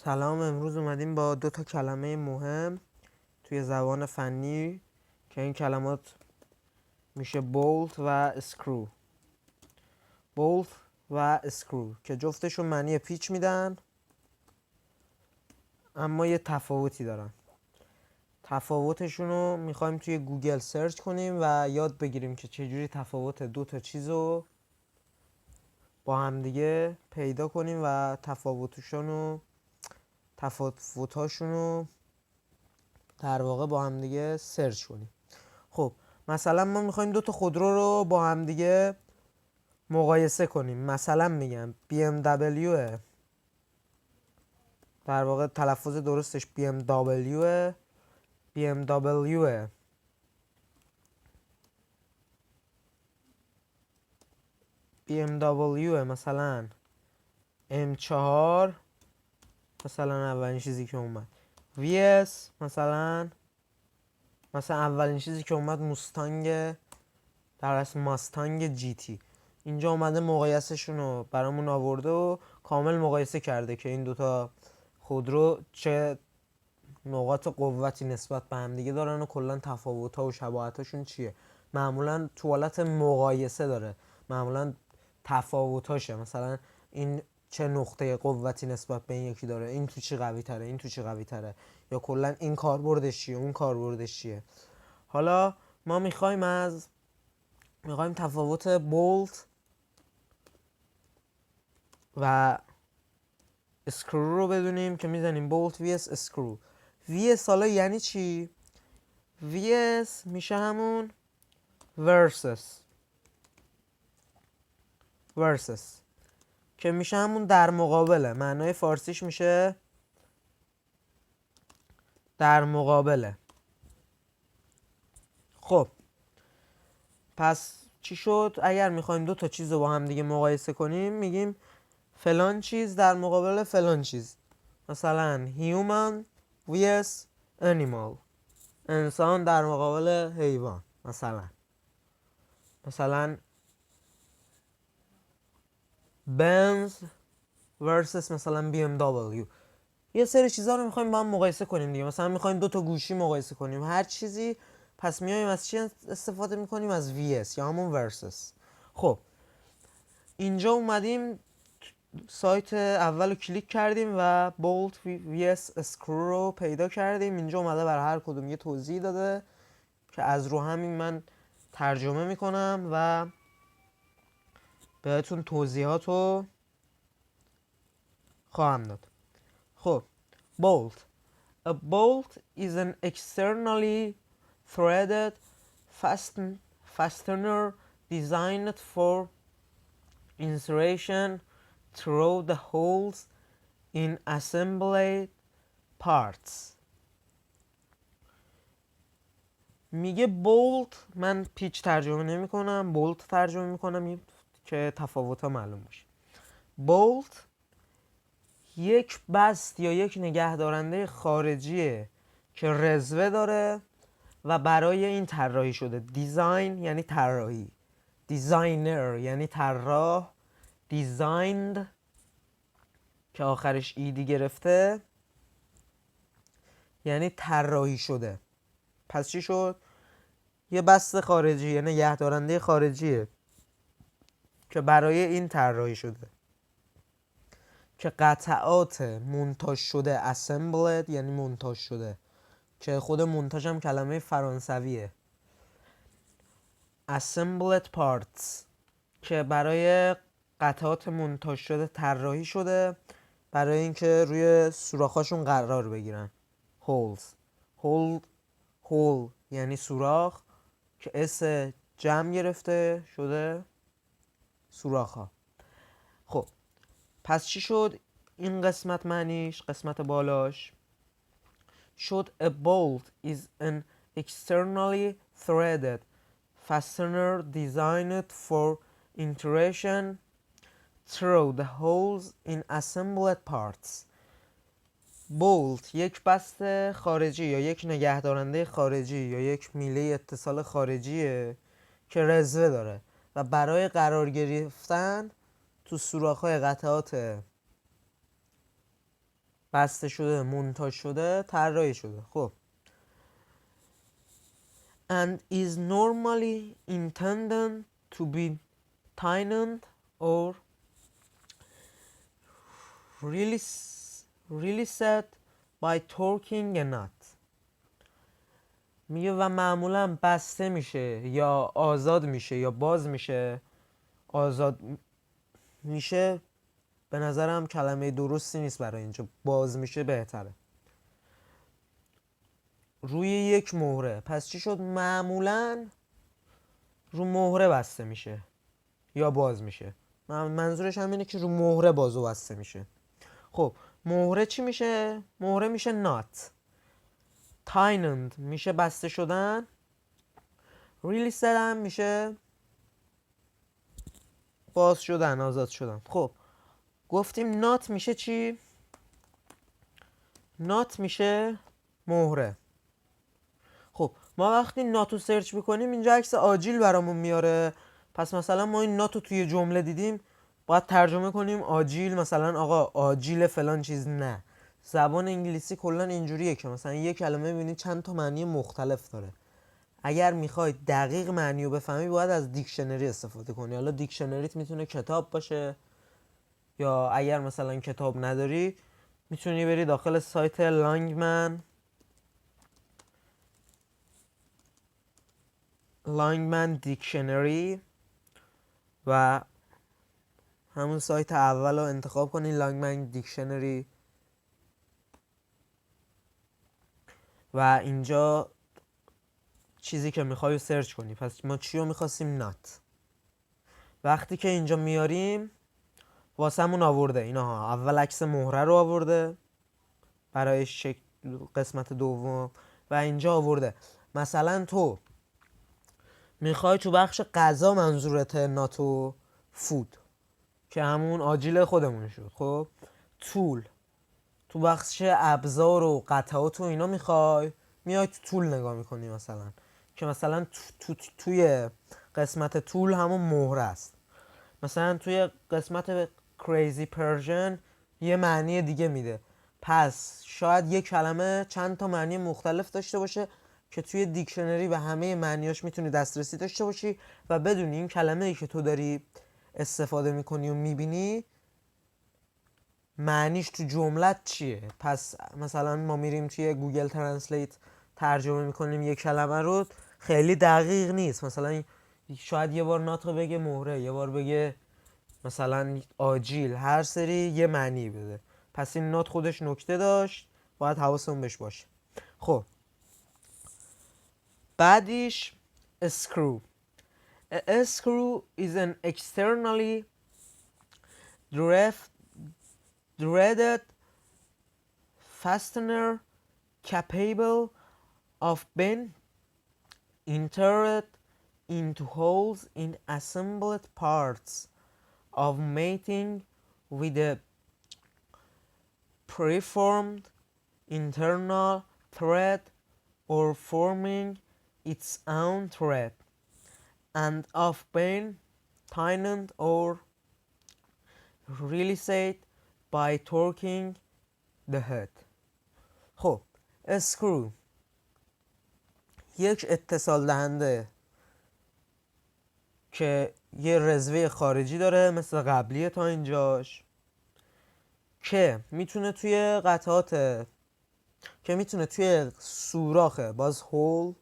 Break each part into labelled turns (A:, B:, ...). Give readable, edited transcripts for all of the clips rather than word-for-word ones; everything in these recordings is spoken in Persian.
A: سلام. امروز اومدیم با دو تا کلمه مهم توی زبان فنی که این کلمات میشه بولت و اسکرو. بولت و اسکرو که جفتشون معنی پیچ میدن اما یه تفاوتی دارن. تفاوتشون رو میخوایم توی گوگل سرچ کنیم و یاد بگیریم که چجوری تفاوت دو تا چیز رو با همدیگه پیدا کنیم و تفاوتاشون رو در واقع با همدیگه سرچ کنیم. خب مثلا ما میخوایم دو تا خودرو رو با هم دیگه مقایسه کنیم. مثلا میگم BMW، در واقع تلفظ درستش BMW مثلا M4 مثلا اولین چیزی که اومد. VS مثلا اولین چیزی که اومد موستانگ، در اصل ماستانگ جی تی. اینجا اومده مقایسهشون رو برامون آورده و کامل مقایسه کرده که این دوتا خودرو چه نقاط قوتی نسبت به هم دیگه دارن و کلا تفاوت‌ها و شباهتاشون چیه. معمولا تو حالت مقایسه داره، معمولا تفاوتاشه، مثلا این چه نقطه قوتی نسبت به این یکی داره، این تو چی قوی تره، این تو چی قوی تره، یا کلا این کاربردش چیه، اون کاربردش چیه. حالا ما میخوایم تفاوت بولت و اسکرو رو بدونیم که میزنیم بولت vs اسکرو. vs حالا یعنی چی؟ vs میشه همون versus که میشه همون در مقابله. معنای فارسیش میشه در مقابله. خب پس چی شد؟ اگر میخوایم دو تا چیز رو با هم دیگه مقایسه کنیم میگیم فلان چیز در مقابل فلان چیز. مثلا human vs animal، انسان در مقابل حیوان. مثلا Benz versus مثلا BMW. یه سری چیزا رو میخوایم با هم مقایسه کنیم دیگه. مثلا میخوایم دو تا گوشی مقایسه کنیم، هر چیزی. پس میایم از چی استفاده میکنیم؟ از vs یا همون versus. خب اینجا اومدیم سایت اول رو کلیک کردیم و بولت vs اسکرو رو پیدا کردیم. اینجا اومده برای هر کدوم یه توضیح داده که از رو همین من ترجمه میکنم و بهتون توضیحات رو خواهم داد. خب bolt. A bolt is an externally threaded fastener designed for insertion through the holes in assembled parts. میگه بولت، من پیچ ترجمه نمی کنم، بولت ترجمه می کنم که تفاوت ها معلوم باشه. بولت یک بست یا یک نگهدارنده خارجیه که رزوه داره و برای این طراحی شده. دیزاین یعنی طراحی، دیزاینر یعنی طراح، دیزایند که آخرش ایدی گرفته یعنی طراحی شده. پس چی شد؟ یه بست خارجی یعنی نگهدارنده خارجیه که برای این طراحی شده که قطعات مونتاژ شده، assembled یعنی مونتاژ شده، که خود مونتاژ هم کلمه فرانسویه. assembled parts که برای قطعات مونتاژ شده طراحی شده برای اینکه روی سوراخ‌هاشون قرار بگیرن. holes hole یعنی سوراخ که اس جمع گرفته شده سوراخ‌ها. خب پس چی شد این قسمت معنیش؟ قسمت بالاش شد a bolt is an externally threaded fastener designed for insertion through the holes in assembled parts. بولت یک بست خارجی یا یک نگهدارنده خارجی یا یک میله اتصال خارجیه که رزوه داره و برای قرار گرفتن تو سوراخ‌های قطعات بسته شده، مونتاژ شده، طراحی شده. خب and is normally intended to be tightened or released by torquing a nut. میگه و معمولا بسته میشه یا آزاد میشه یا باز میشه. آزاد میشه به نظرم کلمه درستی نیست برای اینجا، باز میشه بهتره. روی یک مهره. پس چی شد؟ معمولا رو مهره بسته میشه یا باز میشه. منظورش همینه که رو مهره باز و بسته میشه. خب مهره چی میشه؟ مهره میشه نات. تاینند میشه بسته شدن. ریلیست هم میشه باز شدن، آزاد شدن. خب گفتیم نات میشه چی؟ نات میشه مهره. خب ما وقتی ناتو سرچ میکنیم اینجا عکس آجیل برامون میاره. پس مثلا ما این ناتو توی جمله دیدیم، باید ترجمه کنیم آجیل، مثلا آقا آجیل فلان چیز. نه، زبان انگلیسی کلا اینجوریه که مثلا یک کلمه میبینی چند تا معنی مختلف داره. اگر میخوای دقیق معنی رو بفهمی باید از دیکشنری استفاده کنی. حالا دیکشنریت میتونه کتاب باشه، یا اگر مثلا کتاب نداری میتونی بری داخل سایت لانگمن دیکشنری و همون سایت اول رو انتخاب کنی، لانگمن دیکشنری، و اینجا چیزی که میخوای سرچ کنی. پس ما چی رو میخواستیم؟ نات. وقتی که اینجا میاریم واسمون آورده اینا. اول عکس مهره رو آورده برای قسمت دوم، و اینجا آورده مثلا تو میخوای تو بخش غذا منظورت ناتو فود که همون آجیل خودمون شد. خب طول تو بخش ابزار و قطعات و اینا میای تو طول نگاه میکنی، مثلا که مثلا توی قسمت طول همون مهره است. مثلا توی قسمت Crazy Persian یه معنی دیگه میده. پس شاید یه کلمه چند تا معنی مختلف داشته باشه که توی دیکشنری و همه معنیاش میتونی دسترسی داشته باشی و بدونی این کلمه‌ای که تو داری استفاده میکنی و میبینی معنیش تو جملت چیه. پس مثلا ما میریم توی گوگل ترنسلیت ترجمه میکنیم یک کلمه رو، خیلی دقیق نیست. مثلا شاید یه بار ناتو بگه مهره، یه بار بگه مثلا آجیل، هر سری یه معنی بده. پس این نات خودش نکته داشت، باید حواسمون بهش باشه. خب بعدیش screw. A screw is an externally threaded fastener capable of being inserted into holes in assembled parts of mating with a preformed internal thread or forming its own thread, and of being tightened or released by torquing the head. خب اسکرو یک اتصال دهنده که یه رزوه خارجی داره مثل قبلیه تا اینجاش، که میتونه توی قطعات، که میتونه توی سوراخ، باز هول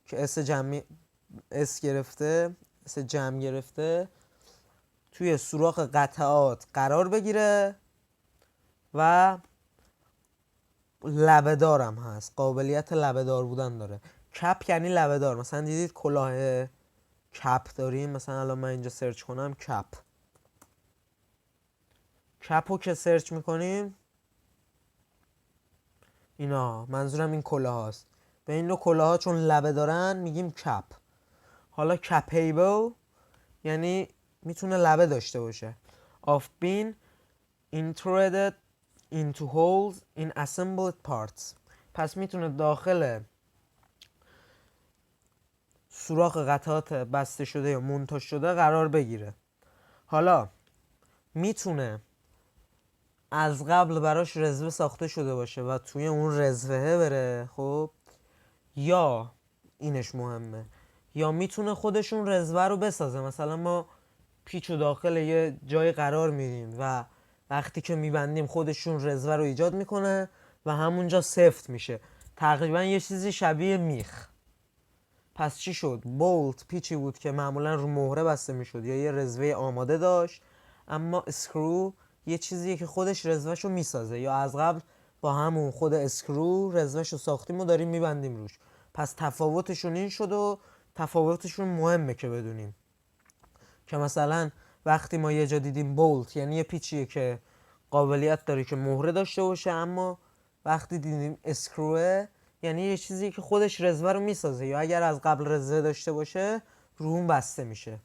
A: که اس جمع گرفته توی سوراخ قطعات قرار بگیره و لبه‌دارم هست، قابلیت لبه‌دار بودن داره. کپ یعنی لبه‌دار. مثلا دیدید کلاه کپ داریم، مثلا الان من اینجا سرچ کنم کپو که سرچ میکنیم اینا، منظورم این کلاه هاست. به این نوع کلاه ها چون لبه دارن میگیم کپ. حالا کپیبل یعنی میتونه لبه داشته باشه. of being intruded into holes in assembled parts. پس میتونه داخل سوراخ قطعات بسته شده یا مونتاژ شده قرار بگیره. حالا میتونه از قبل براش رزوه ساخته شده باشه و توی اون رزوه بره، خب یا اینش مهمه، یا میتونه خودشون رزوه رو بسازه. مثلا ما پیچ و داخل یه جای قرار میدیم و وقتی که میبندیم خودشون رزوه رو ایجاد میکنه و همونجا سفت میشه، تقریبا یه چیزی شبیه میخ. پس چی شد؟ بولت پیچی بود که معمولا رو مهره بسته میشد یا یه رزوه آماده داشت، اما اسکرو یه چیزیه که خودش رزوهشو میسازه، یا از قبل با همون خود اسکرو رزوهشو ساختیم و داریم میبندیم روش. پس تفاوتشون این شد و تفاوتشون مهمه که بدونیم که مثلا وقتی ما یه جا دیدیم بولت یعنی یه پیچیه که قابلیت داره که مهره داشته باشه، اما وقتی دیدیم اسکروه یعنی یه چیزی که خودش رزوه رو میسازه یا اگر از قبل رزوه داشته باشه رو اون بسته میشه.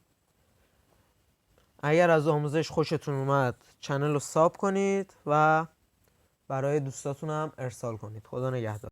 A: اگر از آموزش خوشتون اومد چنل رو ساب کنید و برای دوستاتون هم ارسال کنید. خدا نگهدار.